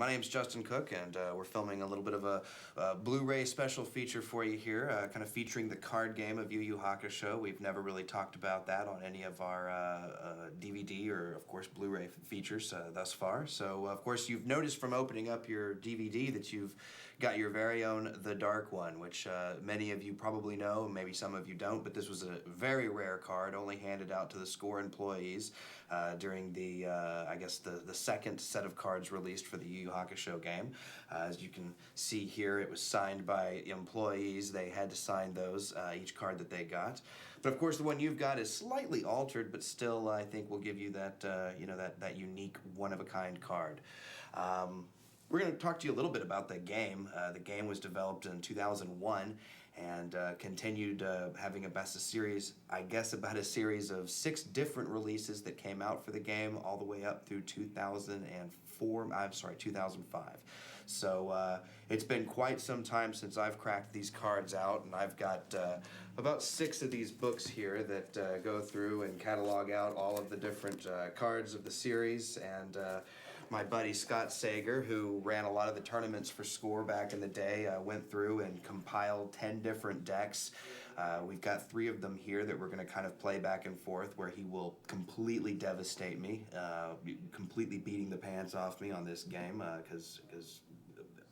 My name's Justin Cook, and we're filming a little bit of a Blu-ray special feature for you here, kind of featuring the card game of Yu Yu Hakusho. We've never really talked about that on any of our DVD or, of course, Blu-ray features thus far. So, of course, you've noticed from opening up your DVD that you've got your very own The Dark One, which many of you probably know, maybe some of you don't, but this was a very rare card, only handed out to the Score employees during the, I guess, the second set of cards released for the Yu Yu Hakusho game. As you can see here, it was signed by employees. They had to sign those, each card that they got. But of course, the one you've got is slightly altered, but still, I think will give you that, that unique, one-of-a-kind card. We're going to talk to you a little bit about the game. The game was developed in 2001 and continued having a series, I guess about a series of 6 different releases that came out for the game all the way up through 2005. So it's been quite some time since I've cracked these cards out, and I've got about 6 of these books here that go through and catalog out all of the different cards of the series. And my buddy Scott Sagar, who ran a lot of the tournaments for Score back in the day, went through and compiled 10 different decks. We've got 3 of them here that we're going to kind of play back and forth, where he will completely devastate me, completely beating the pants off me on this game, because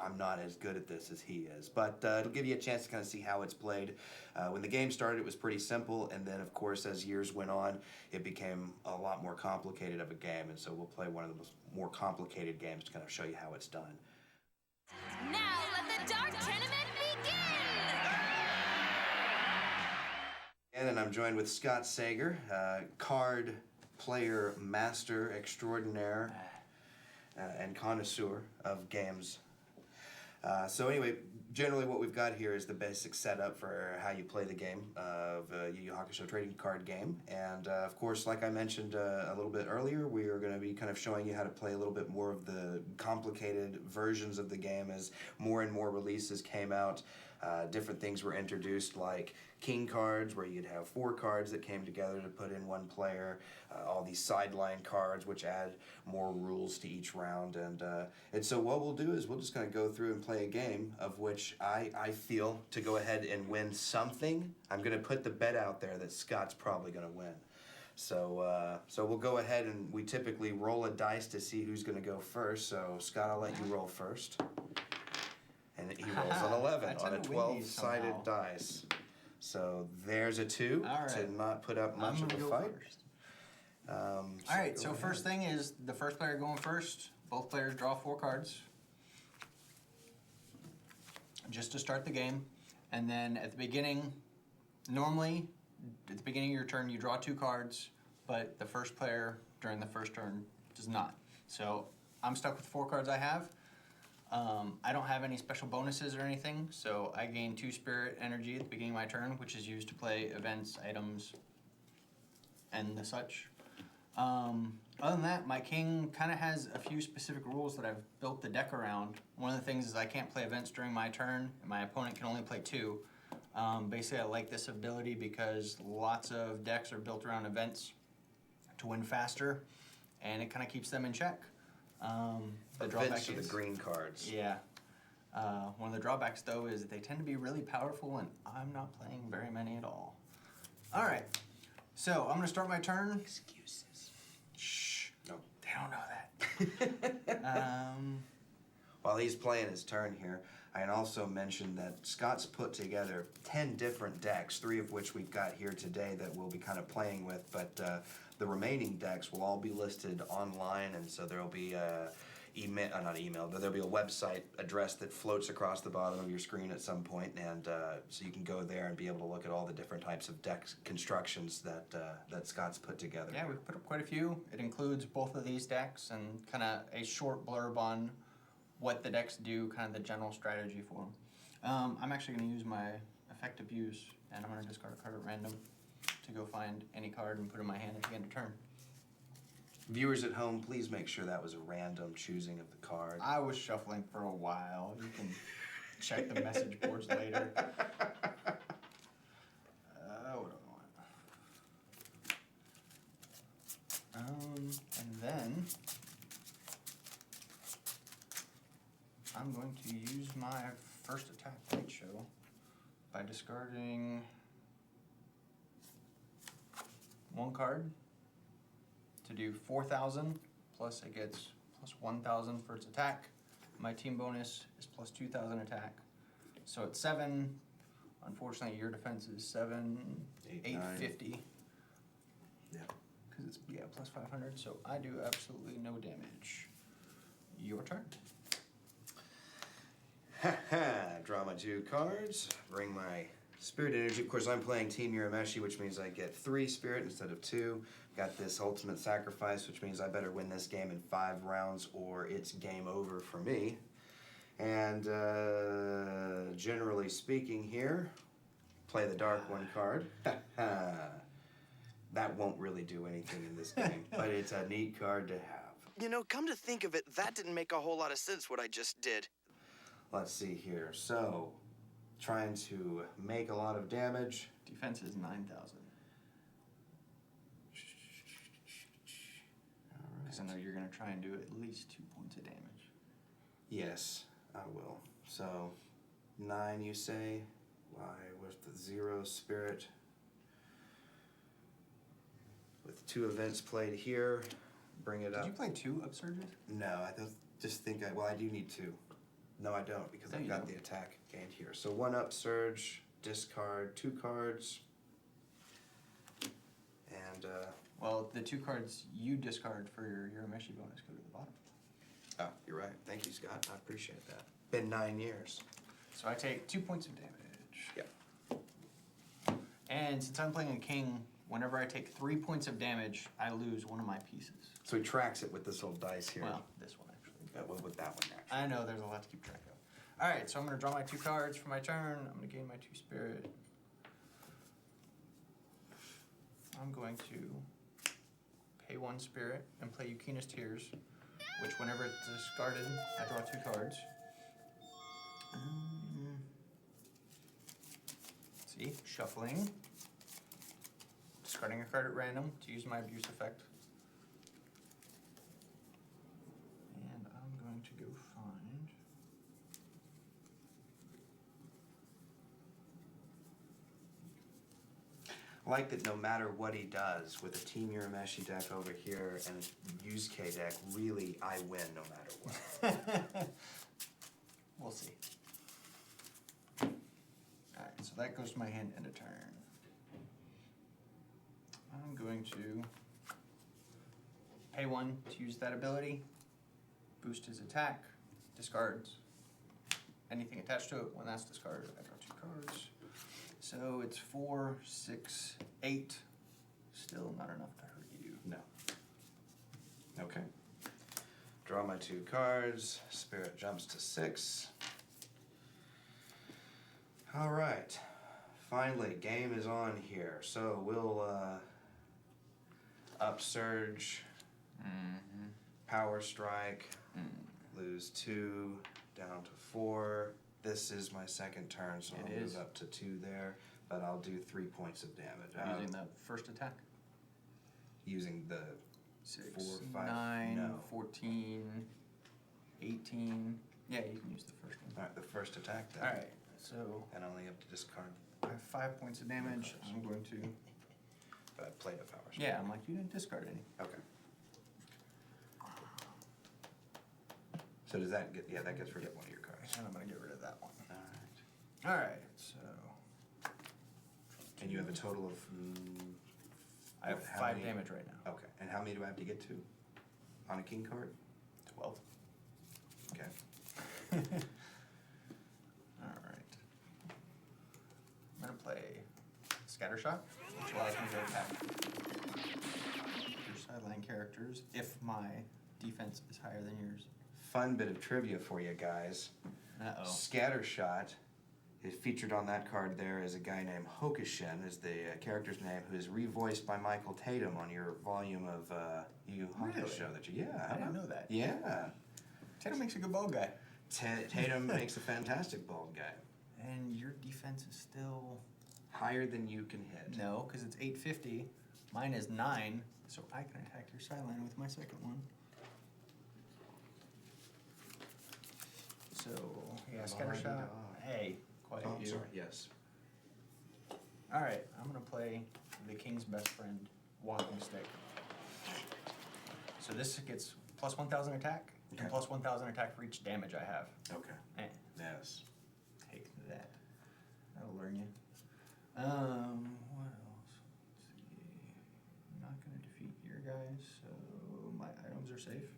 I'm not as good at this as he is. But it'll give you a chance to kind of see how it's played. When the game started, it was pretty simple, and then, of course, as years went on, it became a lot more complicated of a game, and so we'll play one of the more complicated games to kind of show you how it's done. Now let the Dark Tournament begin! And I'm joined with Scott Sagar, card player master extraordinaire and connoisseur of games. So anyway, generally what we've got here is the basic setup for how you play the game of Yu Yu Hakusho trading card game. And of course, like I mentioned a little bit earlier, we are going to be kind of showing you how to play a little bit more of the complicated versions of the game as more and more releases came out. Different things were introduced, like king cards, where you'd have 4 cards that came together to put in one player. All these sideline cards, which add more rules to each round. And so what we'll do is we'll just kind of go through and play a game of which I feel to go ahead and win something. I'm going to put the bet out there that Scott's probably going to win. So we'll go ahead, and we typically roll a dice to see who's going to go first. So Scott, I'll let you roll first. And he rolls an 11 on a 12-sided dice. So there's a 2 to not put up much of a fight. Alright, so first thing is the first player going first. Both players draw 4 cards. Just to start the game. And then at the beginning, normally, at the beginning of your turn, you draw 2 cards, but the first player during the first turn does not. So I'm stuck with 4 cards I have. I don't have any special bonuses or anything, so I gain 2 spirit energy at the beginning of my turn, which is used to play events, items, and the such. Other than that, my king kind of has a few specific rules that I've built the deck around. One of the things is I can't play events during my turn, and my opponent can only play 2. Basically, I like this ability because lots of decks are built around events to win faster, and it kind of keeps them in check. The drawback is the green cards. Yeah. One of the drawbacks, though, is that they tend to be really powerful, and I'm not playing very many at all. All right. So I'm going to start my turn. Excuses. Shh. No. They don't know that. While he's playing his turn here, I can also mention that Scott's put together 10 different decks, 3 of which we've got here today that we'll be kind of playing with, but the remaining decks will all be listed online, and so there'll be there'll be a website address that floats across the bottom of your screen at some point, and so you can go there and be able to look at all the different types of deck constructions that Scott's put together. Yeah, we've put up quite a few. It includes both of these decks and kind of a short blurb on what the decks do, kind of the general strategy for them. I'm actually going to use my effective use, and I'm going to discard a card at random to go find any card and put it in my hand at the end of turn. Viewers at home, please make sure that was a random choosing of the card. I was shuffling for a while. You can check the message boards later. What do I want? And then use my first attack light show by discarding 1 card to do 4,000, plus it gets plus 1,000 for its attack. My team bonus is plus 2,000 attack. So it's 7. Unfortunately, your defense is 7, 850. Yeah. Because it's, yeah, plus 500. So I do absolutely no damage. Your turn. Draw my 2 cards. Bring my spirit energy. Of course, I'm playing Team Urameshi, which means I get 3 spirit instead of 2. Got this ultimate sacrifice, which means I better win this game in 5 rounds or it's game over for me. And generally speaking here, play the dark 1 card. That won't really do anything in this game, but it's a neat card to have. You know, come to think of it, that didn't make a whole lot of sense what I just did. Let's see here. So, trying to make a lot of damage. Defense is 9,000. Because I know you're going to try and do at least 2 points of damage. Yes, I will. So, 9 you say? Why, with the 0 spirit. With 2 events played here, bring it up. Did you play 2 upsurges? No, I don't just think well, I do need 2. No, I don't, because No, I've you got don't. the attack gained here. So 1 upsurge, discard 2 cards. And, Well, the 2 cards you discard for your Urameshi bonus go to the bottom. oh, you're right. Thank you, Scott. I appreciate that. Been 9 years. So I take 2 points of damage. Yep. And since I'm playing a king, whenever I take 3 points of damage, I lose 1 of my pieces. So he tracks it with this little dice here. Well, this one actually. Well, with that one, actually. I know there's a lot to keep track of. Alright, so I'm going to draw my 2 cards for my turn. I'm going to gain my 2 spirit. I'm going to pay 1 spirit and play Yukina's Tears, which whenever it's discarded, I draw 2 cards. See, shuffling. Discarding a card at random to use my abuse effect. And I'm going to go find... I like that no matter what he does, with a Team Urameshi deck over here and a Yusuke deck, really, I win no matter what. We'll see. Alright, so that goes to my hand and a turn. I'm going to pay 1 to use that ability, boost his attack, discards anything attached to it. When that's discarded, I draw 2 cards. So it's 4, 6, 8. Still not enough to hurt you. No. Okay. Draw my 2 cards. Spirit jumps to 6. All right. Finally, game is on here. So we'll upsurge, power strike, lose 2, down to 4. This is my second turn, so I'll move up to 2 there, but I'll do 3 points of damage. Using the first attack? Using the 6, 4, 5, 9, no. 14, 18. Yeah, you can use the first one. All right, the first attack then. Alright, so And only have to discard. I have 5 points of damage. I'm going to... But I played a power strike. Yeah, I'm like, you didn't discard any. Okay. So does that get, that gets rid of one of your cards. And I'm going to get rid of that one. Alright. Alright, so... And you have a total of... I have how 5 many? damage right now. Okay, and how many do I have to get to? On a king card? 12. Okay. Alright. I'm going to play Scattershot, which allows me to attack your sideline characters if my defense is higher than yours. Fun bit of trivia for you guys. Uh-oh. Scattershot is featured on that card there as a guy named Hokushin, is the character's name, who is revoiced by Michael Tatum on your volume of Yu Hakusho Really? that you, I didn't know that. Yeah. Tatum makes a good ball guy. Tatum makes a fantastic bald guy. And your defense is still... Higher than you can hit. No, because it's 850. Mine is 9, so I can attack your sideline with my second one. So, yeah, scatter shot. Hey, quiet Oh, I'm you. sorry. Yes. Alright, I'm gonna play the king's best friend, walking stick. So this gets plus 1,000 attack, Okay. and plus 1,000 attack for each damage I have. Okay. Eh, Yes. take that. That'll learn you. What else? Let's see. I'm not gonna defeat your guys, so my items are safe.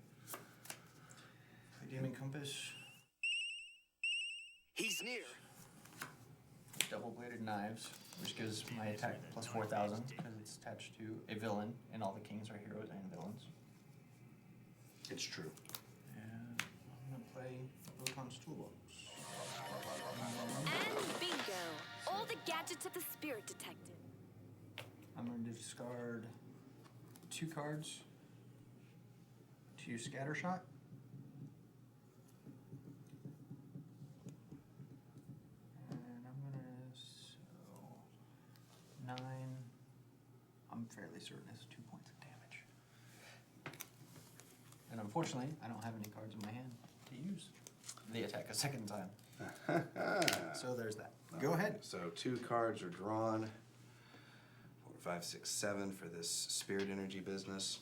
Play Demon Compass. He's near. Double-bladed knives, which gives my attack plus 4,000 because it's attached to a villain, and all the kings are heroes and villains. It's true. And I'm gonna play Rotom's Toolbox. And bingo! All the gadgets of the spirit detected. I'm gonna discard 2 cards to use Scatter Shot. And I'm gonna so 9. I'm fairly certain it's 2 points of damage. And unfortunately, I don't have any cards in my hand to use the attack a second time. So there's that. Go ahead. So 2 cards are drawn. 4, 5, 6, 7 for this spirit energy business.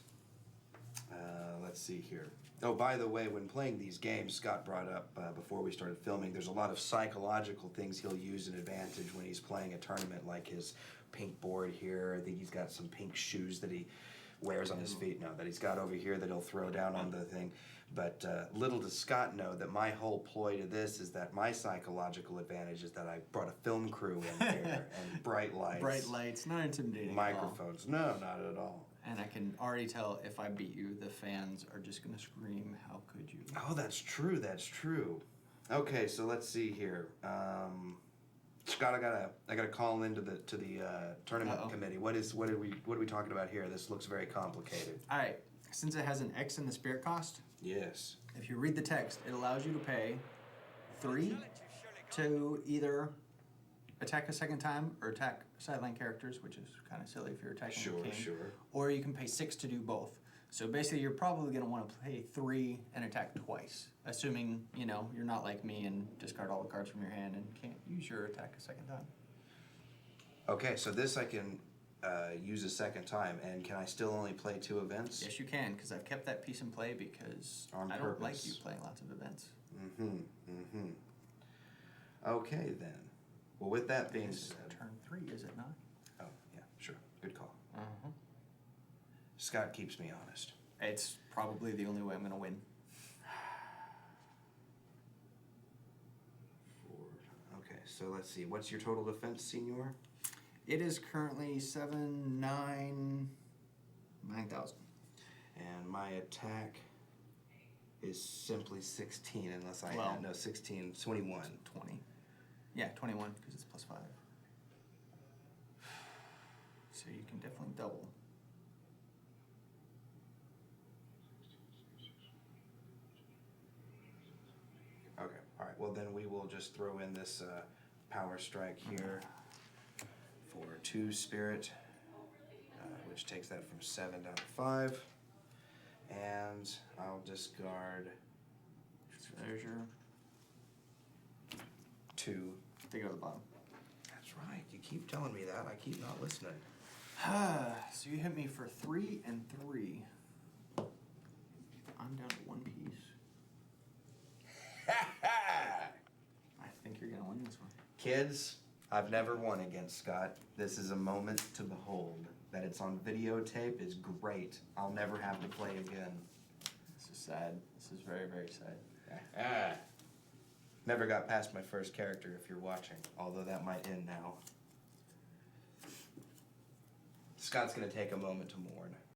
Let's see here. Oh, by the way, when playing these games, Scott brought up before we started filming, there's a lot of psychological things he'll use in advantage when he's playing a tournament, like his pink board here. I think he's got some pink shoes that he wears on his feet now that he's got over here that he'll throw down on the thing. But little does Scott know that my whole ploy to this is that my psychological advantage is that I brought a film crew in here and bright lights. Bright lights, not intimidating. at all. Microphones. No, not at all. And I can already tell if I beat you, the fans are just gonna scream, "How could you?" Oh, that's true. That's true. Okay, so let's see here. Scott, I gotta call into the tournament Uh-oh. committee. What are we talking about here? This looks very complicated. All right, since it has an X in the spirit cost, Yes. if you read the text, it allows you to pay 3 to either attack a second time or attack sideline characters, which is kind of silly if you're attacking Sure, a king. sure. Or you can pay 6 to do both. So basically, you're probably going to want to pay 3 and attack twice, assuming you're not like me and discard all the cards from your hand and can't use your attack a second time. Okay, so this I can use a second time, and can I still only play 2 events? Yes, you can, because I've kept that piece in play because On I don't like purpose. you playing lots of events. Okay, then. Well, with that being This is said... turn 3, is it not? Oh, yeah, sure. Good call. Uh-huh. Scott keeps me honest. It's probably the only way I'm going to win. 4. Okay, so let's see. What's your total defense, Senor? It is currently 9,000. And my attack is simply 16, unless I Well- had... No, 16, 21. 20. Yeah, 21, because it's plus 5. So you can definitely double. Okay, all right. Well, then we will just throw in this power strike here for 2 spirit, which takes that from 7 down to 5. And I'll discard So there's your... 2. They go to the bottom. That's right. You keep telling me that. I keep not listening. So you hit me for 3 and 3. I'm down to 1 piece. I think you're going to win this one. Kids, I've never won against Scott. This is a moment to behold. That it's on videotape is great. I'll never have to play again. This is sad. This is very, very sad. Never got past my first character if you're watching, although that might end now. Scott's gonna take a moment to mourn.